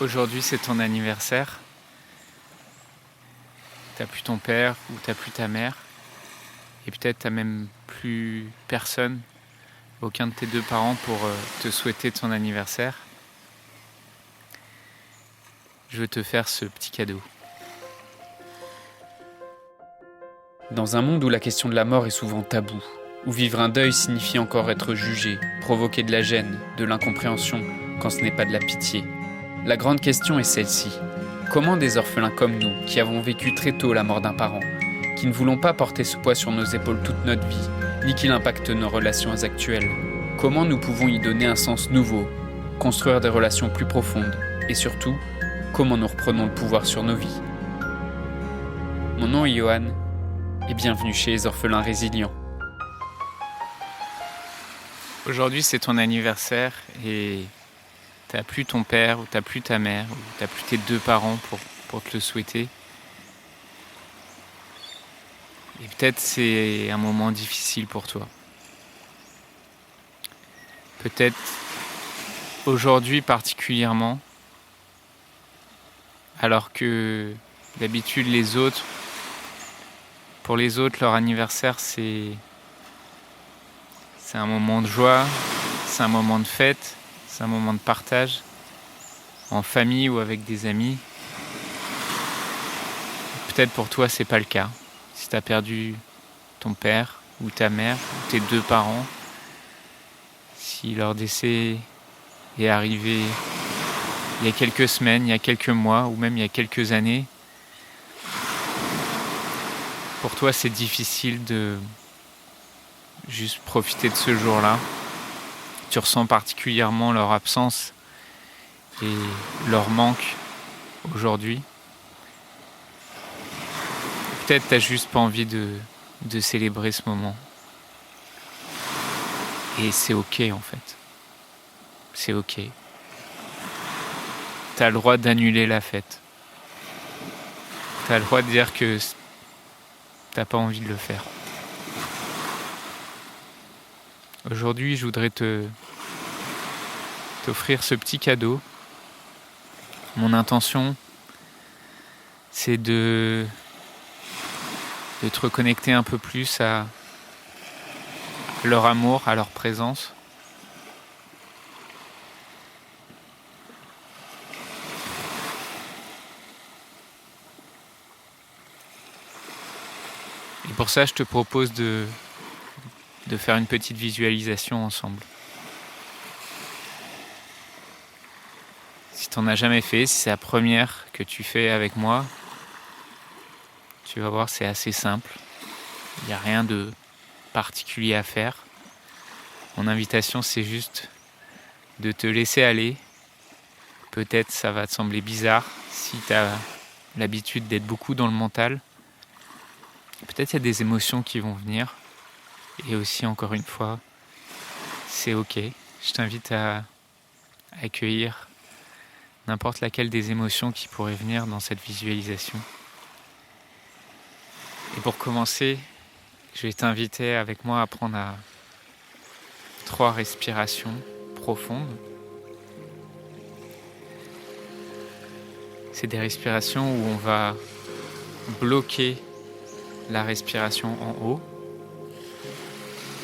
Aujourd'hui, c'est ton anniversaire. T'as plus ton père ou t'as plus ta mère. Et peut-être t'as même plus personne, aucun de tes deux parents pour te souhaiter ton anniversaire. Je veux te faire ce petit cadeau. Dans un monde où la question de la mort est souvent taboue, où vivre un deuil signifie encore être jugé, provoquer de la gêne, de l'incompréhension, quand ce n'est pas de la pitié, la grande question est celle-ci. Comment des orphelins comme nous, qui avons vécu très tôt la mort d'un parent, qui ne voulons pas porter ce poids sur nos épaules toute notre vie, ni qu'il impacte nos relations actuelles, comment nous pouvons y donner un sens nouveau, construire des relations plus profondes, et surtout, comment nous reprenons le pouvoir sur nos vies. Mon nom est Johan, et bienvenue chez les orphelins résilients. Aujourd'hui, c'est ton anniversaire et t'as plus ton père ou t'as plus ta mère ou t'as plus tes deux parents pour te le souhaiter. Et peut-être c'est un moment difficile pour toi. Peut-être aujourd'hui particulièrement, alors que d'habitude pour les autres, leur anniversaire c'est un moment de joie, c'est un moment de fête, c'est un moment de partage, en famille ou avec des amis. Peut-être pour toi c'est pas le cas. Si tu as perdu ton père ou ta mère ou tes deux parents, si leur décès est arrivé il y a quelques semaines, il y a quelques mois ou même il y a quelques années, pour toi c'est difficile de juste profiter de ce jour-là. Tu ressens particulièrement leur absence et leur manque aujourd'hui. Peut-être t'as juste pas envie de célébrer ce moment. Et c'est ok en fait. C'est ok. T'as le droit d'annuler la fête. T'as le droit de dire que t'as pas envie de le faire. Aujourd'hui, je voudrais t'offrir ce petit cadeau. Mon intention, c'est de te reconnecter un peu plus à leur amour, à leur présence. Et pour ça, je te propose de faire une petite visualisation ensemble. Si tu n'en as jamais fait, si c'est la première que tu fais avec moi, tu vas voir, c'est assez simple. Il n'y a rien de particulier à faire. Mon invitation, c'est juste de te laisser aller. Peut-être ça va te sembler bizarre si tu as l'habitude d'être beaucoup dans le mental. Peut-être il y a des émotions qui vont venir. Et aussi, encore une fois, c'est ok. Je t'invite à accueillir n'importe laquelle des émotions qui pourraient venir dans cette visualisation. Et pour commencer, je vais t'inviter avec moi à prendre 3 respirations profondes. C'est des respirations où on va bloquer la respiration en haut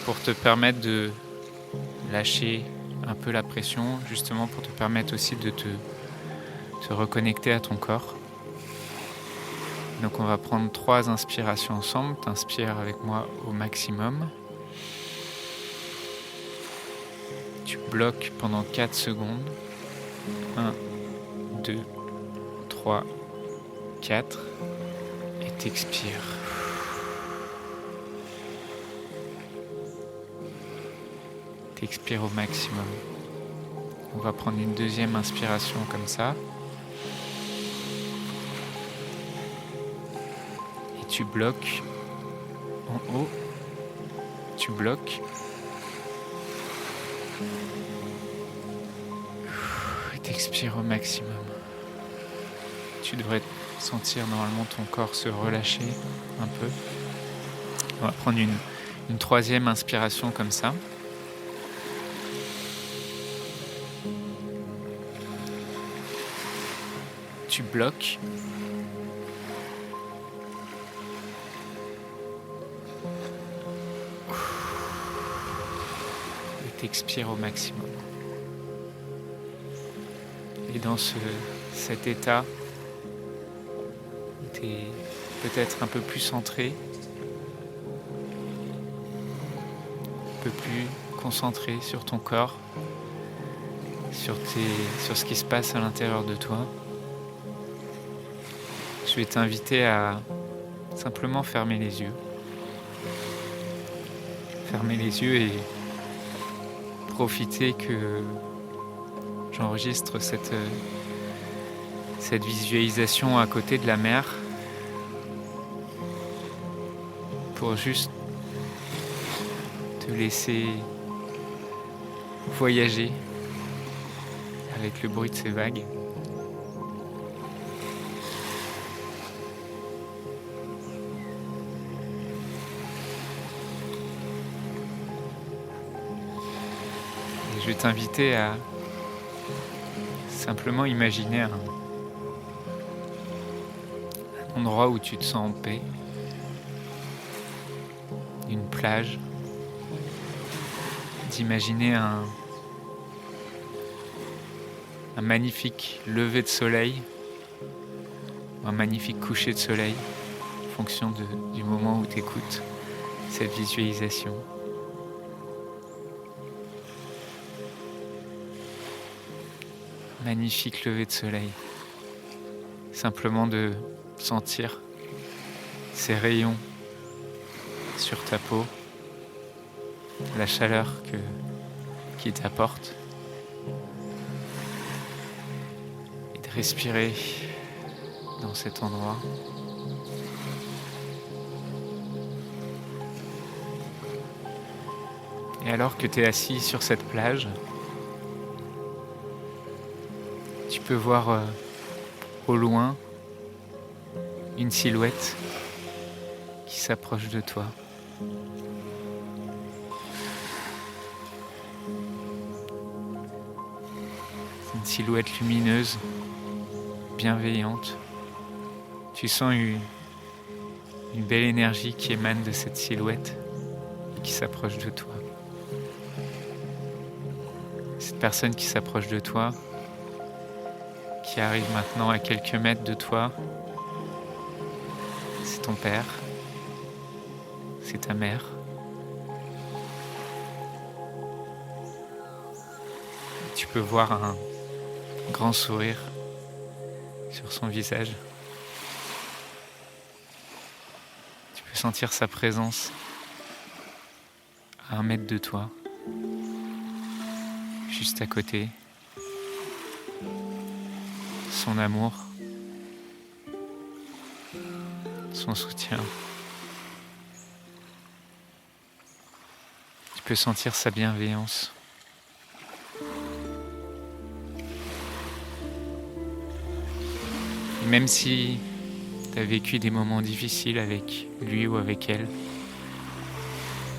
pour te permettre de lâcher un peu la pression, justement pour te permettre aussi de te reconnecter à ton corps. Donc on va prendre 3 inspirations ensemble. T'inspires avec moi au maximum. Tu bloques pendant 4 secondes. 1, 2, 3, 4. Et t'expires. T'expires au maximum. On va prendre une deuxième inspiration comme ça. Et tu bloques en haut. Tu bloques. Et t'expires au maximum. Tu devrais sentir normalement ton corps se relâcher un peu. On va prendre une troisième inspiration comme ça. tu bloques. Et t'expires au maximum. Et dans cet état, tu es peut-être un peu plus centré, un peu plus concentré sur ton corps, sur ce qui se passe à l'intérieur de toi. Je vais t'inviter à simplement fermer les yeux. Fermer les yeux et profiter que j'enregistre cette visualisation à côté de la mer pour juste te laisser voyager avec le bruit de ces vagues. Et je vais t'inviter à simplement imaginer un endroit où tu te sens en paix, une plage, d'imaginer un magnifique lever de soleil, un magnifique coucher de soleil, en fonction du moment où tu écoutes cette visualisation. Magnifique lever de soleil. Simplement de sentir ces rayons sur ta peau, la chaleur qui t'apporte, et de respirer dans cet endroit. Et alors que tu es assis sur cette plage, tu peux voir au loin une silhouette qui s'approche de toi. C'est une silhouette lumineuse, bienveillante. Tu sens une belle énergie qui émane de cette silhouette et qui s'approche de toi. Cette personne qui s'approche de toi, qui arrive maintenant à quelques mètres de toi, c'est ton père, c'est ta mère. Tu peux voir un grand sourire sur son visage. Tu peux sentir sa présence à 1 mètre de toi, juste à côté. Son amour, son soutien. Tu peux sentir sa bienveillance. Et même si tu as vécu des moments difficiles avec lui ou avec elle,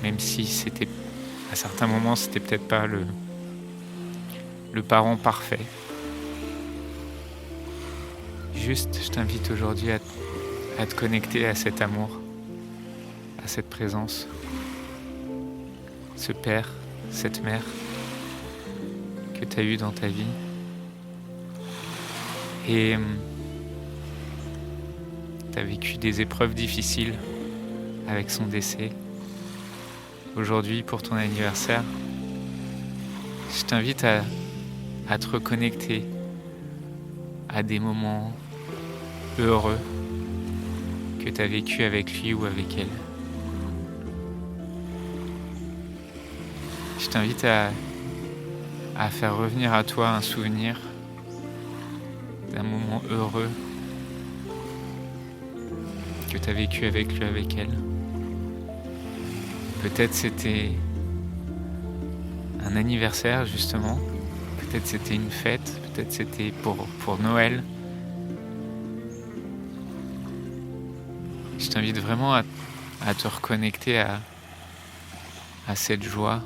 même si à certains moments c'était peut-être pas le parent parfait, juste, je t'invite aujourd'hui à te connecter à cet amour, à cette présence, ce père, cette mère que tu as eu dans ta vie. Et tu as vécu des épreuves difficiles avec son décès. Aujourd'hui, pour ton anniversaire, je t'invite à te reconnecter à des moments heureux que tu as vécu avec lui ou avec elle. Je t'invite à faire revenir à toi un souvenir d'un moment heureux que tu as vécu avec lui ou avec elle. Peut-être c'était un anniversaire justement, peut-être c'était une fête, peut-être c'était pour Noël. Je t'invite vraiment à te reconnecter à cette joie,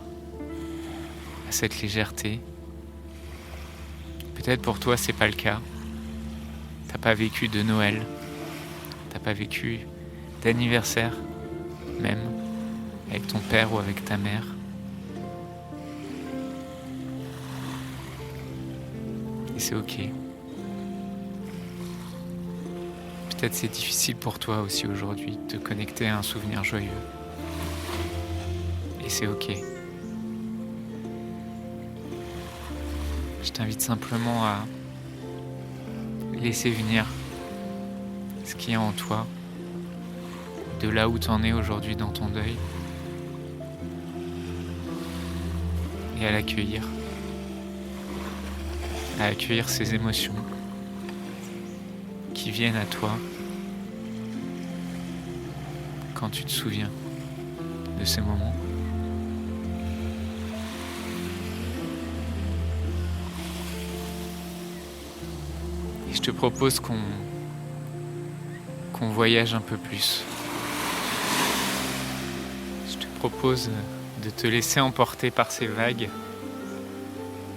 à cette légèreté. Peut-être pour toi c'est pas le cas. T'as pas vécu de Noël, t'as pas vécu d'anniversaire, même avec ton père ou avec ta mère. Et c'est ok. Peut-être c'est difficile pour toi aussi aujourd'hui de te connecter à un souvenir joyeux. Et c'est ok. Je t'invite simplement à laisser venir ce qu'il y a en toi, de là où tu en es aujourd'hui dans ton deuil, et à l'accueillir. À accueillir ces émotions qui viennent à toi quand tu te souviens de ces moments. Et je te propose qu'on voyage un peu plus. Je te propose de te laisser emporter par ces vagues,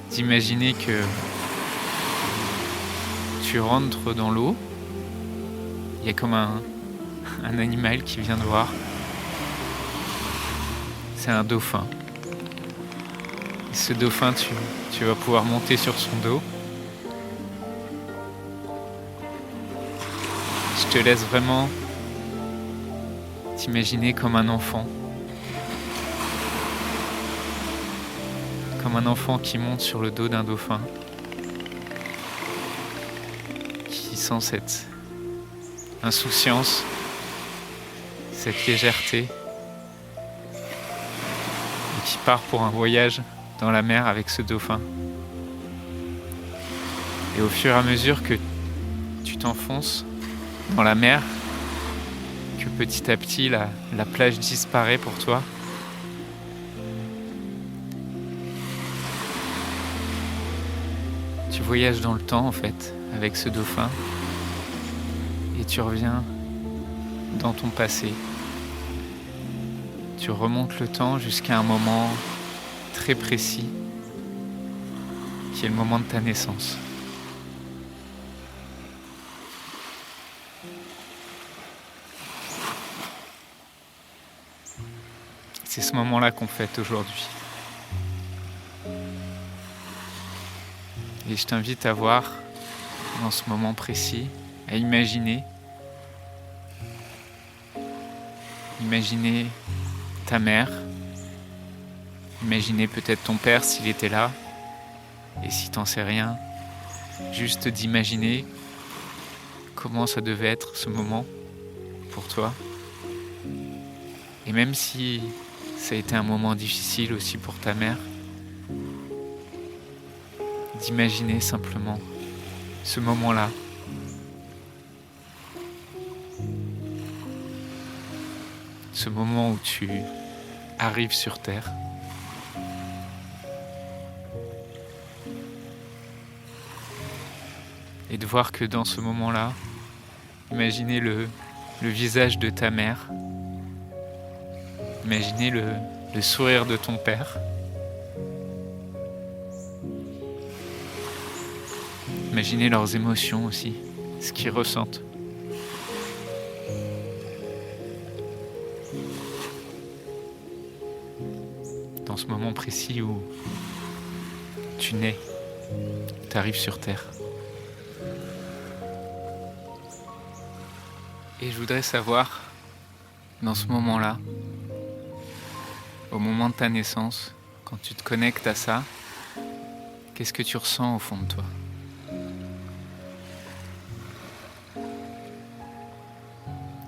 d'imaginer que tu rentres dans l'eau, il y a comme un animal qui vient de voir. C'est un dauphin. Et ce dauphin, tu vas pouvoir monter sur son dos. Je te laisse vraiment t'imaginer comme un enfant. Comme un enfant qui monte sur le dos d'un dauphin. Qui sent cette insouciance, cette légèreté. Et qui part pour un voyage dans la mer avec ce dauphin. Et au fur et à mesure que tu t'enfonces dans la mer, que petit à petit la plage disparaît pour toi, tu voyages dans le temps en fait avec ce dauphin et tu reviens dans ton passé. Tu remontes le temps jusqu'à un moment très précis qui est le moment de ta naissance. C'est ce moment-là qu'on fête aujourd'hui. Et je t'invite à voir, dans ce moment précis, à imaginer ta mère, imaginer peut-être ton père s'il était là, et si t'en sais rien, juste d'imaginer comment ça devait être ce moment pour toi. Et même si ça a été un moment difficile aussi pour ta mère, d'imaginer simplement ce moment-là. Ce moment où tu arrives sur Terre. Et de voir que dans ce moment-là, imaginez le visage de ta mère. Imaginez le sourire de ton père. Imaginez leurs émotions aussi, ce qu'ils ressentent. Dans ce moment précis où tu nais, tu arrives sur Terre. Et je voudrais savoir, dans ce moment-là, au moment de ta naissance, quand tu te connectes à ça, qu'est-ce que tu ressens au fond de toi ?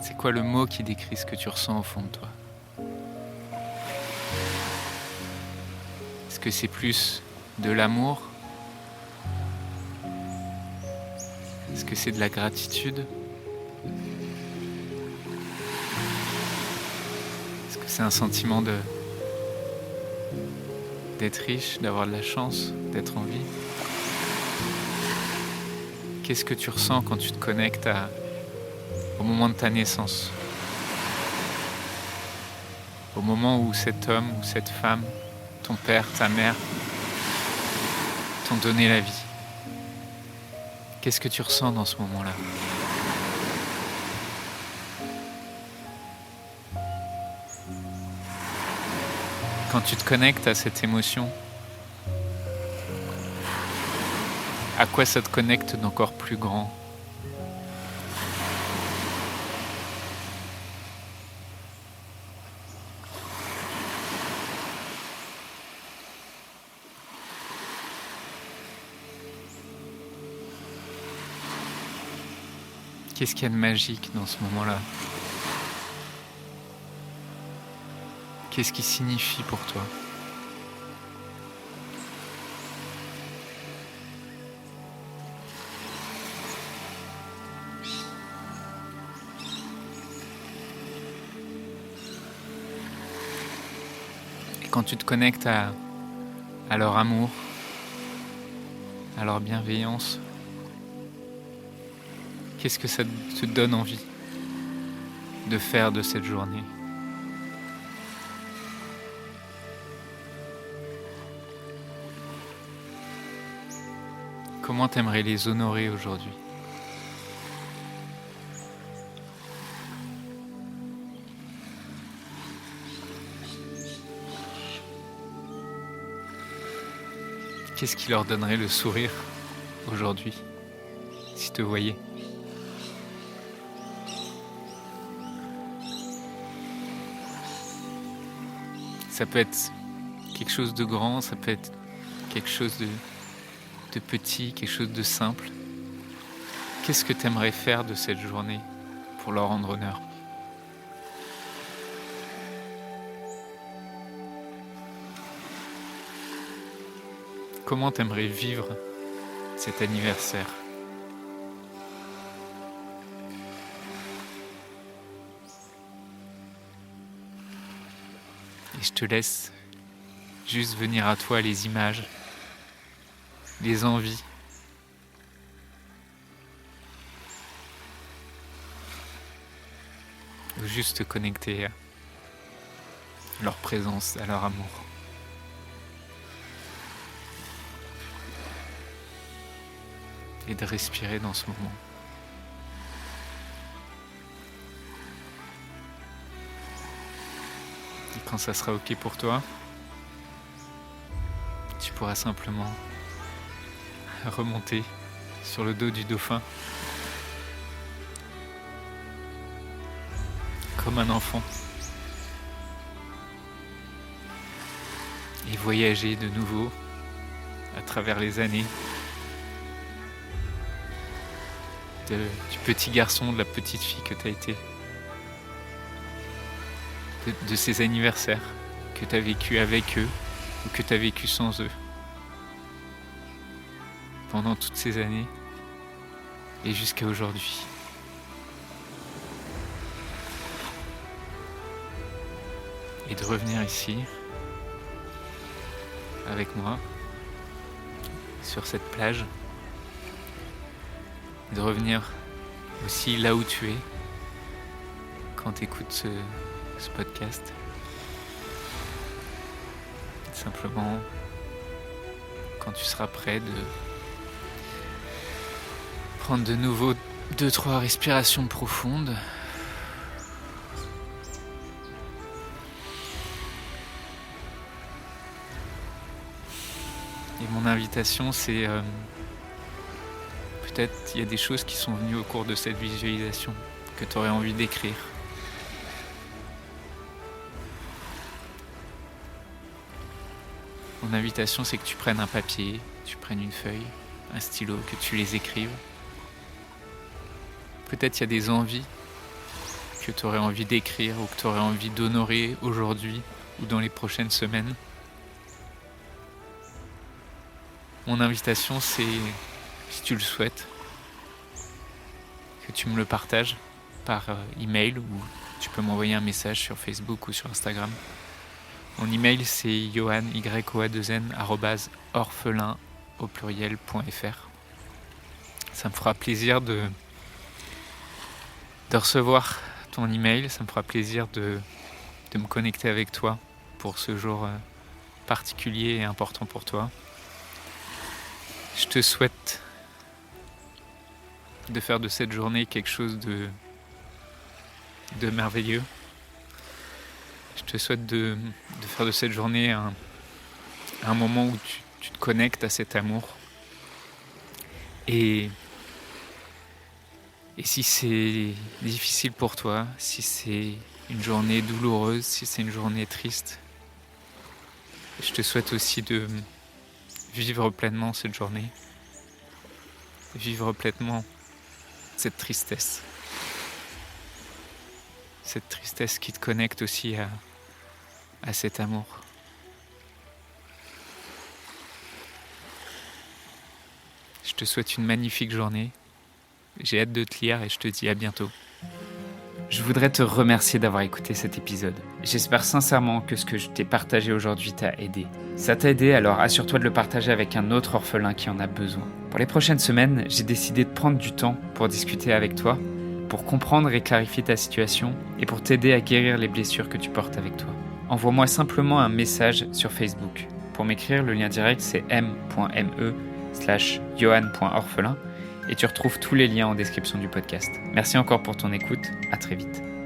C'est quoi le mot qui décrit ce que tu ressens au fond de toi ? Est-ce que c'est plus de l'amour ? Est-ce que c'est de la gratitude ? Est-ce que c'est un sentiment d'être riche, d'avoir de la chance, d'être en vie ? Qu'est-ce que tu ressens quand tu te connectes au moment de ta naissance ? Au moment où cet homme ou cette femme, ton père, ta mère, t'ont donné la vie. Qu'est-ce que tu ressens dans ce moment-là? Quand tu te connectes à cette émotion, à quoi ça te connecte d'encore plus grand? Qu'est-ce qu'il y a de magique dans ce moment-là? Qu'est-ce qui signifie pour toi? Et quand tu te connectes à leur amour, à leur bienveillance, qu'est-ce que ça te donne envie de faire de cette journée? Comment t'aimerais les honorer aujourd'hui? Qu'est-ce qui leur donnerait le sourire aujourd'hui, s'ils te voyaient? Ça peut être quelque chose de grand, ça peut être quelque chose de petit, quelque chose de simple. Qu'est-ce que tu aimerais faire de cette journée pour leur rendre honneur? Comment tu aimerais vivre cet anniversaire? Et je te laisse juste venir à toi les images, les envies. Ou juste te connecter à leur présence, à leur amour. Et de respirer dans ce moment. Et quand ça sera ok pour toi, tu pourras simplement remonter sur le dos du dauphin comme un enfant et voyager de nouveau à travers les années du petit garçon, de la petite fille que tu as été, de ces anniversaires que tu as vécu avec eux ou que tu as vécu sans eux pendant toutes ces années et jusqu'à aujourd'hui. Et de revenir ici avec moi sur cette plage, et de revenir aussi là où tu es quand tu écoutes ce podcast. Simplement, quand tu seras prêt, de prendre de nouveau 2-3 respirations profondes. Et mon invitation, c'est peut-être il y a des choses qui sont venues au cours de cette visualisation que tu aurais envie d'écrire. Mon invitation, c'est que tu prennes un papier, tu prennes une feuille, un stylo, que tu les écrives. Peut-être il y a des envies que tu aurais envie d'écrire ou que tu aurais envie d'honorer aujourd'hui ou dans les prochaines semaines. Mon invitation, c'est, si tu le souhaites, que tu me le partages par email ou tu peux m'envoyer un message sur Facebook ou sur Instagram. Mon email, c'est yohan.orphelin.fr. Ça me fera plaisir de recevoir ton email. Ça me fera plaisir de me connecter avec toi pour ce jour particulier et important pour toi. Je te souhaite de faire de cette journée quelque chose de merveilleux. Je te souhaite de faire de cette journée un moment où tu te connectes à cet amour. Et si c'est difficile pour toi, si c'est une journée douloureuse, si c'est une journée triste, je te souhaite aussi de vivre pleinement cette journée, vivre pleinement cette tristesse qui te connecte aussi à cet amour. Je te souhaite une magnifique journée. J'ai hâte de te lire et je te dis à bientôt. Je voudrais te remercier d'avoir écouté cet épisode. J'espère sincèrement que ce que je t'ai partagé aujourd'hui t'a aidé. Ça t'a aidé, alors assure-toi de le partager avec un autre orphelin qui en a besoin. Pour les prochaines semaines, j'ai décidé de prendre du temps pour discuter avec toi, pour comprendre et clarifier ta situation et pour t'aider à guérir les blessures que tu portes avec toi. Envoie-moi simplement un message sur Facebook. Pour m'écrire, le lien direct c'est m.me/johan.orphelin et tu retrouves tous les liens en description du podcast. Merci encore pour ton écoute, à très vite.